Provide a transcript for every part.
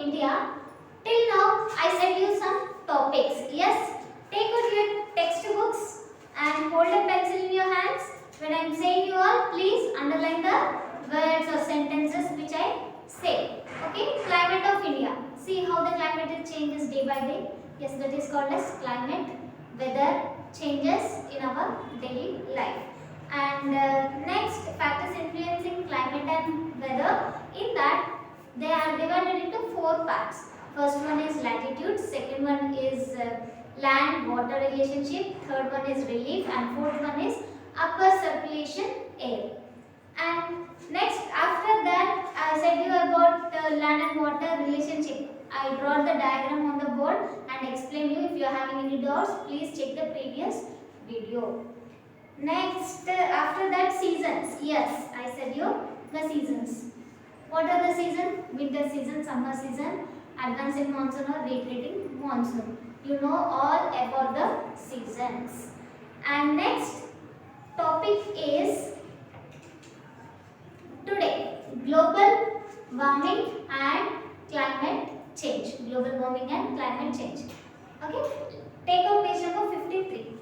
India. Till now, I said you some topics. Yes, take out your textbooks and hold a pencil in your hands. When I am saying you all, please underline the words or sentences which I say. Okay, climate of India. See how the climate changes day by day. Yes, that is called as climate. Weather changes in our daily life. And next, factors influencing climate and weather. In that, they are divided into 4 parts. First one is latitude, second one is land water relationship, third one is relief, and fourth one is upper circulation air. And next, after that, I said you about land and water relationship. I draw the diagram on the board and explain you. If you are having any doubts, please check the previous video. Next, after that, seasons. Yes, I said you the seasons. What are the seasons? Winter season, summer season, advancing monsoon or retreating monsoon. You know all about the seasons. And next topic is today global warming and climate change. Global warming and climate change. Okay, take out page number 53.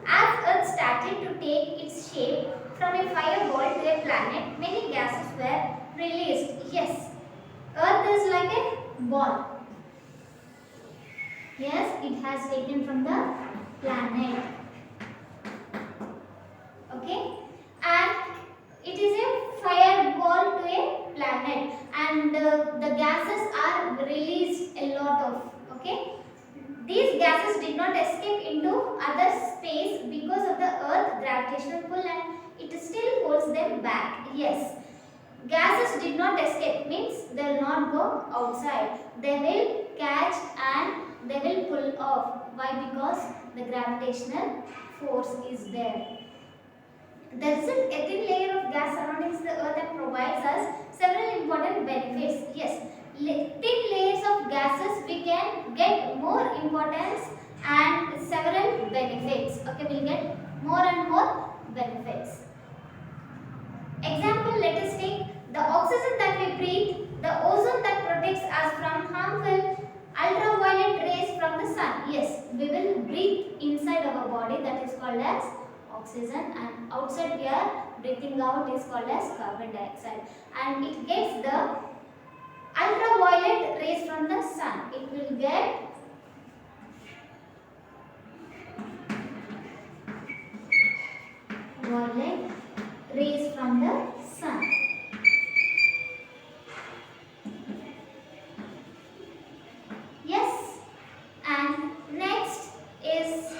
As Earth started to take its shape from a fireball to a planet, many gases were released. Yes, Earth is like a ball. Yes, it has taken from the planet. Okay, and it is a fireball to a planet, and the gases are released a lot of. Okay, these gases did not escape into other space because of the Earth gravitational pull, and it still holds them back. Yes, gases did not escape means they will not go outside. They will catch and they will pull off. Why? Because the gravitational force is there. The result, a thin layer of gas surrounding the Earth and provides us several important benefits. Yes, thin layers of gases we can get more importance and several benefits. Okay, we will get more and more benefits. Example, let us take the oxygen that we breathe, the ozone that protects us from harmful ultraviolet rays from the sun. Yes, we will breathe inside our body, that is called as oxygen, and outside we are breathing out is called as carbon dioxide, and it gets the ultraviolet rays from the sun. It will get violet rays from the sun. Yes, and next is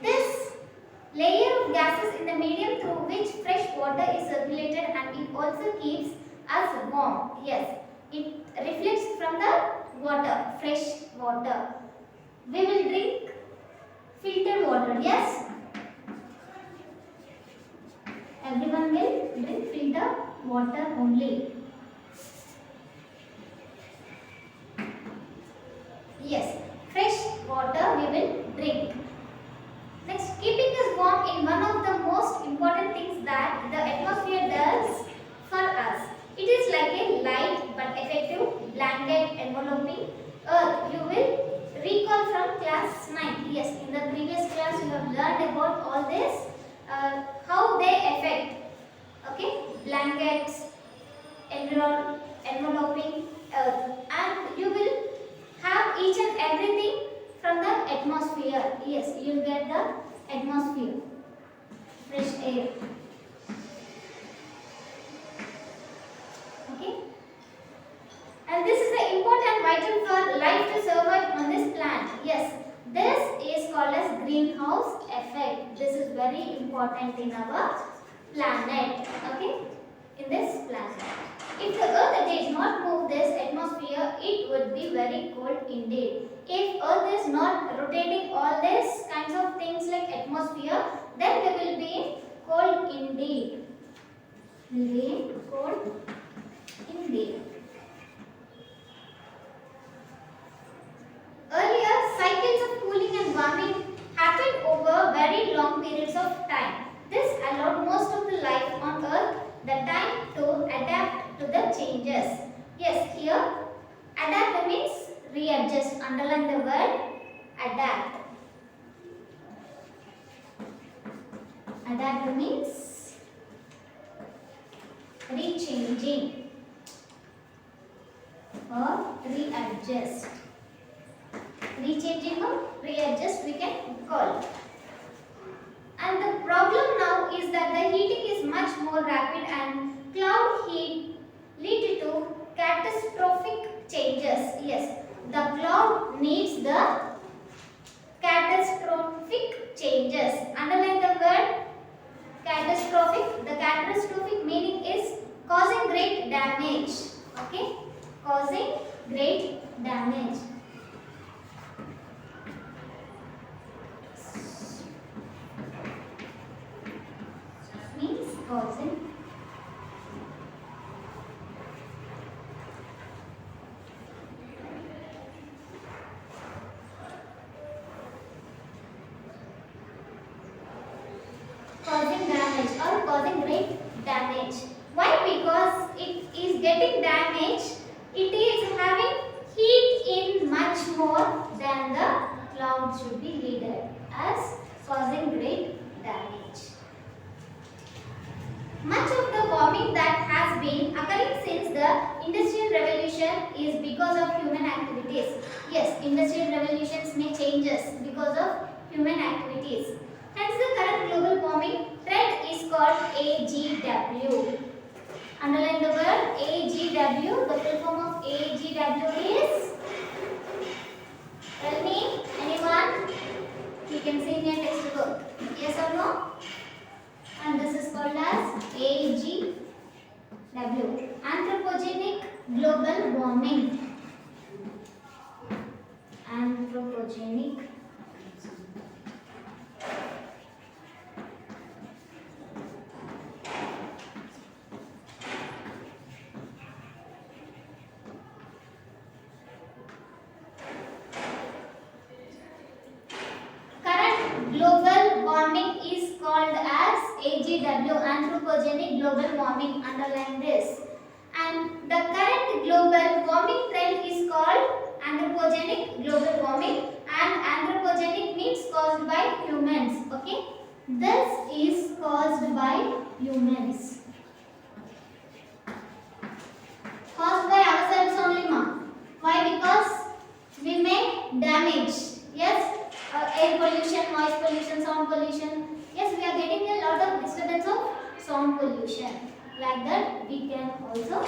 this layer of gases in the medium through which fresh water is circulated, and it also keeps us warm. Yes, it reflects from the water, fresh water. We will drink filtered water. Yes, everyone will drink filtered water only. Yes, fresh water we will drink. Next, keeping us warm in one of the most important things that the atmosphere does for us. It is like a light but effective blanket enveloping Earth. You will recall from class 9. Yes, in the previous class you have learned about all this, how they affect. Okay, blankets, enveloping Earth, and you will have each and everything from the atmosphere. Yes, you will get the atmosphere, fresh air. Okay, and this is the important vital for life to survive on this planet. Yes, this is called as greenhouse effect. This is very important in our planet. Okay, in this planet. If the Earth did not move this atmosphere, it would be very cold indeed. If Earth is not rotating all these kinds of things like atmosphere, then we will be cold indeed. Will be cold indeed. Earlier, cycles of cooling and warming happened over very long periods of time. This allowed most of the life on Earth the time to adapt to the changes. Yes, here adapt means readjust. Underline the word adapt. Adapt means rechanging or readjust. Rechanging or readjust we can call. And the problem now is that the heating is much more rapid and cloud heat lead to catastrophic changes. Yes, the cloud needs the catastrophic changes. Underline the word catastrophic. The catastrophic meaning is causing great damage. Okay, causing great damage. Means causing damage or causing great damage. Why? Because it is getting damaged. It is having heat in much more than the cloud should be needed, as causing great damage. Much of the warming that has been occurring since the Industrial Revolution is because of human activities. Yes, Industrial Revolutions may changes because of human activities. Hence, the current global warming trend is called AGW. Underline the word AGW. The full form of AGW is? Tell me, anyone? You can see in your textbook. Yes or no? And this is called as AGW. Anthropogenic global warming. Anthropogenic global warming is called as AGW, anthropogenic global warming. Underline this. And the current global warming trend is called anthropogenic global warming, and anthropogenic means caused by humans. Okay, this is caused by humans. Caused by ourselves only, ma. Why? Because we make damage. Yes. Air pollution, noise pollution, sound pollution. Yes, we are getting a lot of disturbance of sound pollution. Like that, we can also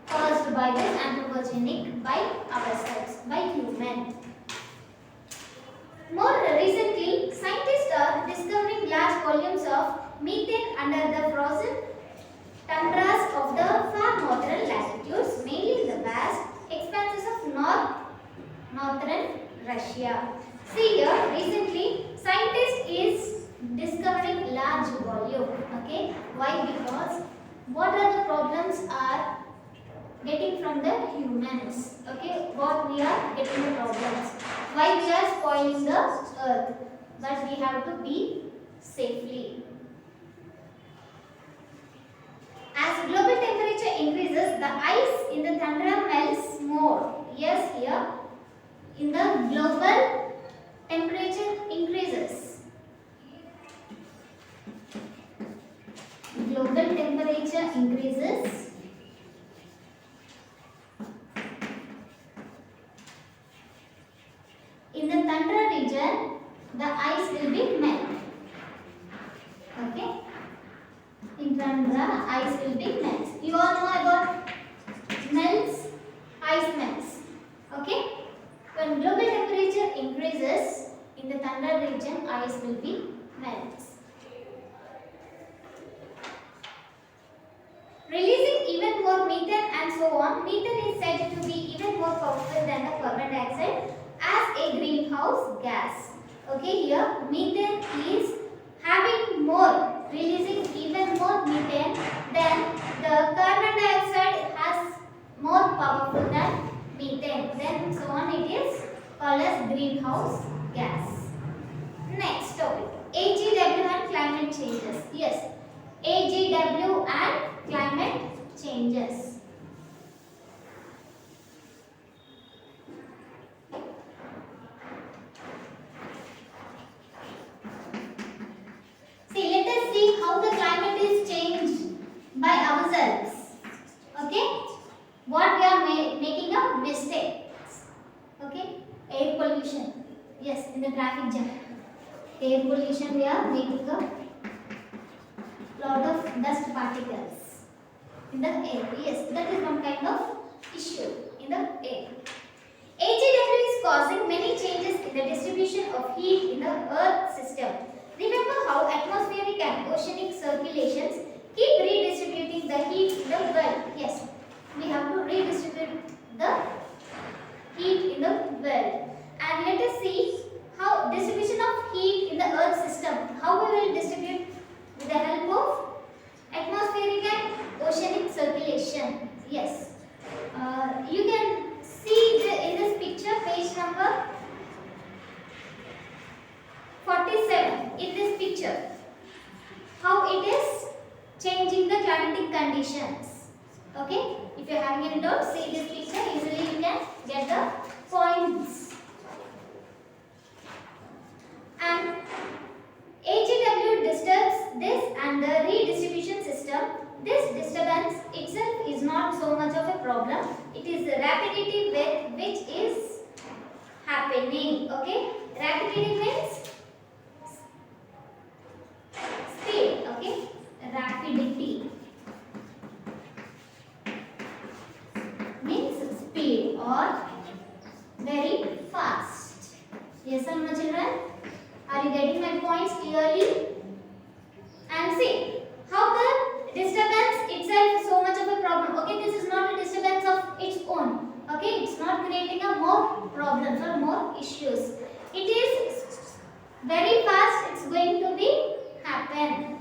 caused by this anthropogenic by ourselves, by human. More recently, scientists are discovering large volumes of methane under the frozen tundras of the far northern latitudes, mainly in the vast expanses of northern Russia. See here, recently scientists is discovering large volume. Okay, why? Because what are the problems are getting from the humans. Okay, what we are getting the problems. Why we are spoiling the earth? But we have to be safely. As global temperature increases, the ice in the tundra melts more. Yes, here in the global temperature increases. Global temperature increases. In the tundra region, the ice will be melt. Okay? In tundra, ice will be melt. You all know about melts, ice melts. Okay? When global temperature increases, in the tundra region, ice will be melts. Releasing even more methane and so on. Methane is said to be even more powerful than the carbon dioxide as a greenhouse gas. Okay, here methane is having more, releasing even more methane than the carbon dioxide has more powerful than methane. Then so on, it is called as greenhouse gas. Next topic, AGW and climate changes. Yes, AGW and climate changes. air pollution. Yes, in the traffic jam. Air pollution, we are making a lot of dust particles in the air. Yes, that is one kind of issue in the air. AGW is causing many changes in the distribution of heat in the earth system. Remember how atmospheric and oceanic circulations keep redistributing the heat in the world. Yes, we have to redistribute the heat in the world. And let us see how distribution of heat in the earth system, how we will distribute with the help of atmospheric and oceanic circulation. Yes, you can see in this picture, page number 47. In this picture, how it is changing the climatic conditions. Okay, if you are having any doubt, see this picture. Easily you can get the points. And AGW disturbs this and the redistribution system. This disturbance itself is not so much of a problem. It is the rapidity with which is happening. Okay, rapidity means speed. Okay, rapidity means speed or very fast. Yes or no, children? Are you getting my points clearly? And see how the disturbance itself is so much of a problem. Okay, this is not a disturbance of its own. Okay, it's not creating a more problems or more issues. It is very fast. It's going to be happen.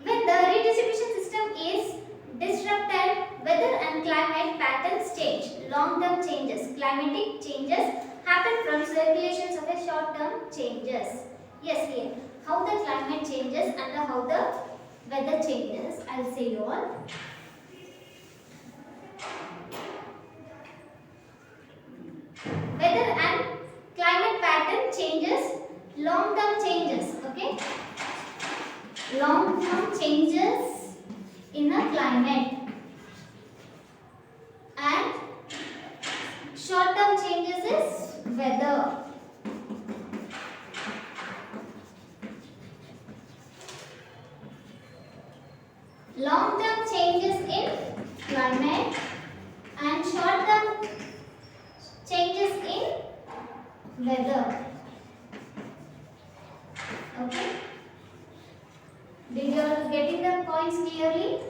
When the redistribution system is disrupted, weather and climate patterns change. Long-term changes, climatic changes happen from circulations of a short-term changes. Yes, here how the climate changes and how the weather changes. I'll say you all. Weather and climate pattern changes, long-term changes. Okay, long-term changes in the climate and short-term changes is weather. Long-term changes in climate and short-term changes in weather. Okay. Did you all getting the points clearly?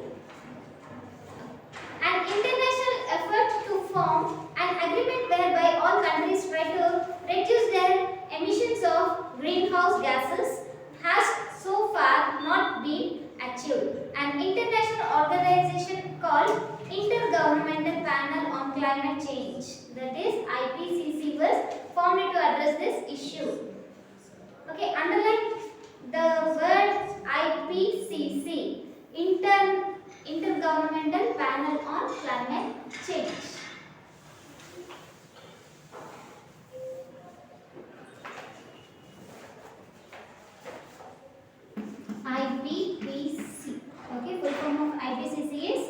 An international effort to form an agreement whereby all countries try to reduce their emissions of greenhouse gases has so far not been achieved. An international organization called Intergovernmental Panel on Climate Change, that is IPCC, was formed to address this issue. Okay, underline the word IPCC, Intergovernmental Panel on Climate Change. IPCC. Okay, full form of IPCC is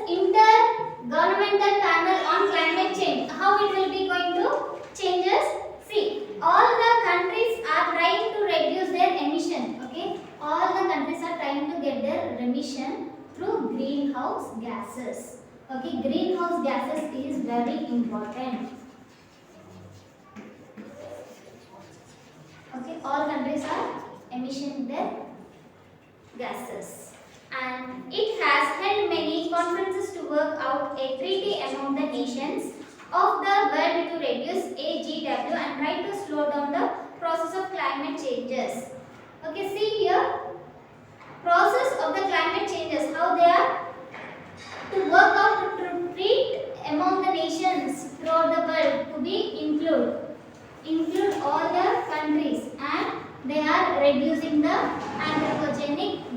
Intergovernmental Panel on Climate Change. How it will be going to changes? See, all the countries are trying to reduce their emission. Okay, all the countries are trying to get their emission through greenhouse gases. Okay, greenhouse gases is very important. Okay, all countries are emitting their gases. And it has held many conferences to work out a treaty among the nations of the world to reduce AGW and try to slow down the process of climate changes. Okay, see here, process of the climate changes, how they are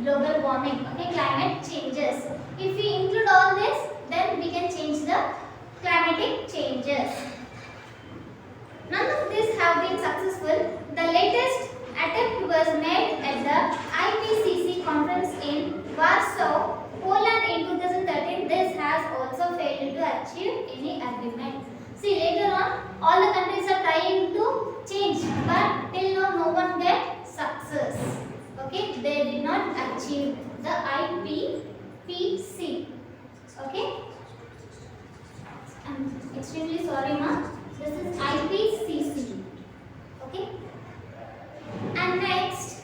global warming, okay, climate changes. If we include all this, then we can change the climatic changes. None of these have been successful. The latest attempt was made at the IPCC conference in Warsaw, Poland in 2013. This has also failed to achieve any agreement. See, later on, all the countries are trying to change, but till now no one get success. Okay, they did not achieve the IPCC. Okay, I'm extremely sorry, ma. This is IPCC. Okay, and next,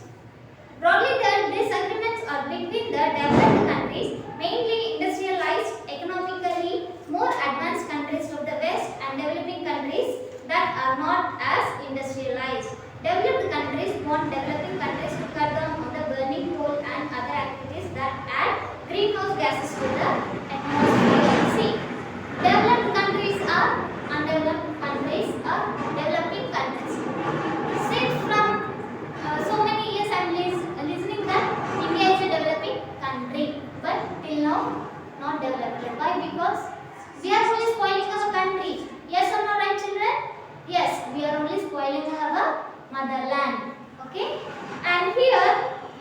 broadly the disagreements are between the developed countries, mainly industrialized, economically more advanced countries of the West, and developing countries that are not as industrialized. Developed countries want developing countries to cut down on the burning coal and other activities that add greenhouse gases to the atmosphere. See, developed countries are undeveloped countries are developing countries. Since from so many years I am listening that India is a developing country, but till now not developed. Why? Because we are only spoiling our country. Yes or no, right, children? Yes, we are only spoiling our motherland. Okay? And here,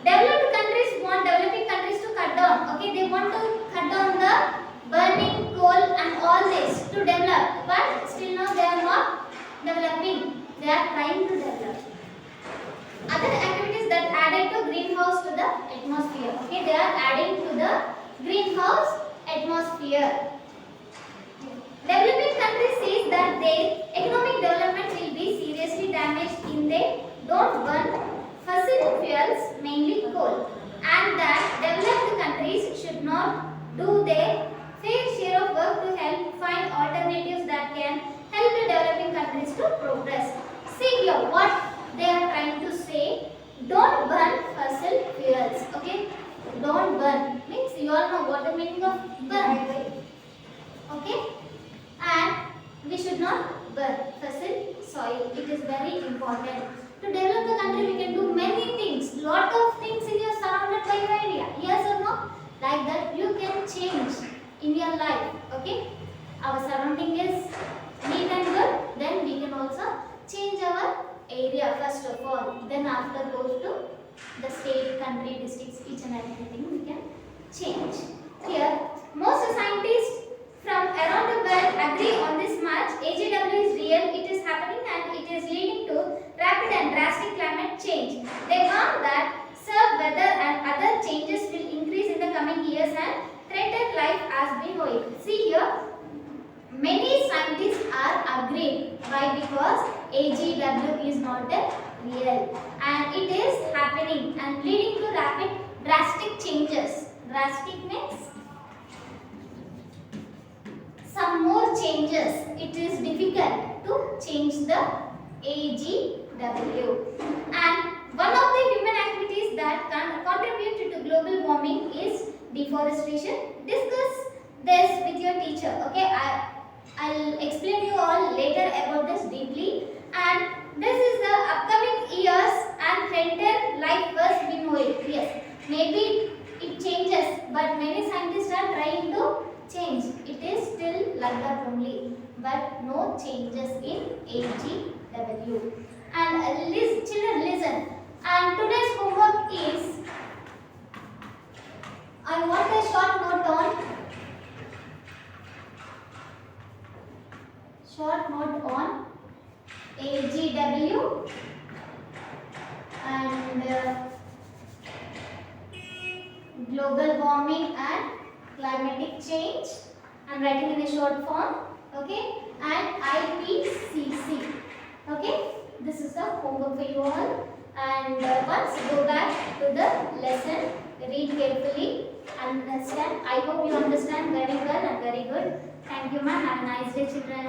developed countries want developing countries to cut down. Okay, they want to cut down the burning coal and all this to develop, but still now they are not developing. They are trying to develop. Other activities that added to greenhouse to the atmosphere. Okay, they are adding to the greenhouse atmosphere. Developing countries says that their economic development will be seriously damaged if they don't burn fossil fuels, mainly coal, and that developed countries should not do their fair share of work to help find alternatives that can help the developing countries to progress. See here what they are trying to say. Don't burn fossil fuels. Okay, don't burn means you all know what the meaning of burn, right? Okay, and we should not burn fossil soil. It is very important. To develop the country, we can do many things. Lot of things in your surrounded by your area. Yes or no? Like that, you can change in your life. Okay, our surrounding is neat and good. Then we can also change our area first of all. Then after goes to the state, country, districts, each and everything we can change. Here, most scientists from around the world agree on this much. AGW is real, it is happening and it is leading to rapid and drastic climate change. They warn that severe weather and other changes will increase in the coming years and threaten life as we know it. See here, many scientists are agreed. Why? Because AGW is not a real and it is happening and leading to rapid drastic changes. Drastic means some more changes. It is difficult to change the AGW. And one of the human activities that can contribute to global warming is deforestation. Discuss this with your teacher. Okay, I'll explain you all later about this deeply. And this is the upcoming years and threaten life as we know it. Yes, maybe it changes, but many scientists are trying to change. It is still like that only, but no changes in AGW. And children listen. And today's homework is, I want a short note on AGW and global warming and climatic change. I am writing in a short form. Okay, and IPCC. Okay, this is the homework for you all. And once go back to the lesson, read carefully, understand. I hope you understand very well and very good. Thank you, ma'am. Have a nice day, children.